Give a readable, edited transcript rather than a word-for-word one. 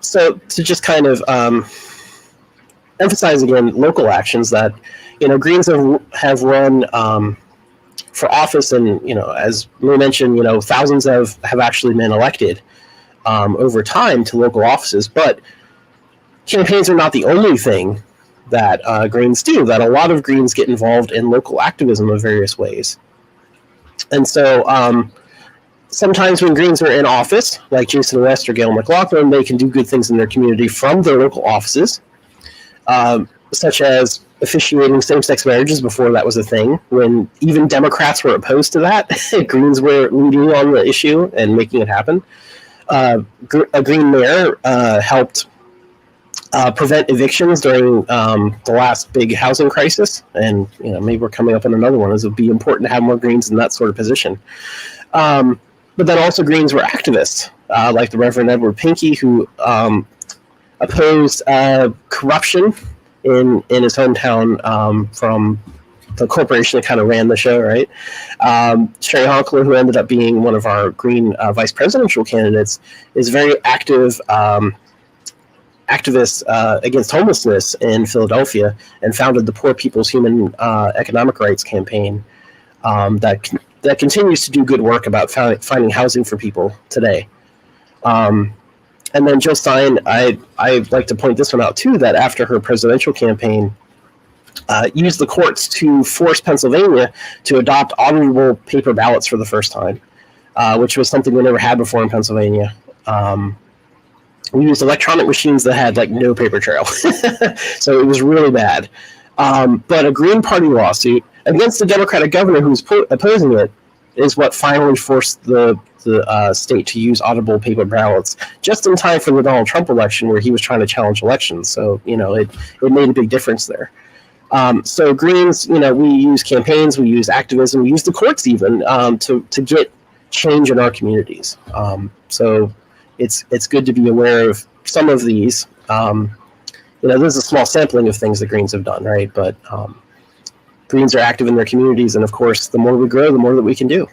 So to just kind of emphasize again local actions that Greens have run for office, and as we mentioned, thousands have actually been elected over time to local offices. But campaigns are not the only thing that Greens do. That a lot of Greens get involved in local activism of various ways, and so sometimes when Greens are in office, like Jason West or Gail McLaughlin, they can do good things in their community from their local offices, such as officiating same-sex marriages before that was a thing. When even Democrats were opposed to that, Greens were leading on the issue and making it happen. A Green mayor helped prevent evictions during the last big housing crisis, and maybe we're coming up on another one. It would be important to have more Greens in that sort of position. But then also Greens were activists, like the Reverend Edward Pinckey, who opposed corruption in his hometown from the corporation that kind of ran the show, right? Sherry Honkler, who ended up being one of our Green vice presidential candidates, is very active activist against homelessness in Philadelphia, and founded the Poor People's Human Economic Rights campaign that continues to do good work about finding housing for people today. And then Jill Stein, I'd like to point this one out too, that after her presidential campaign, used the courts to force Pennsylvania to adopt auditable paper ballots for the first time, which was something we never had before in Pennsylvania. We used electronic machines that had no paper trail. So it was really bad. But a Green Party lawsuit against the Democratic governor who's opposing it is what finally forced the state to use auditable paper ballots just in time for the Donald Trump election, where he was trying to challenge elections. So, it made a big difference there. So Greens, we use campaigns, we use activism, we use the courts even to get change in our communities. So it's good to be aware of some of these. There's a small sampling of things that Greens have done, right? But Greens are active in their communities, and of course, the more we grow, the more that we can do.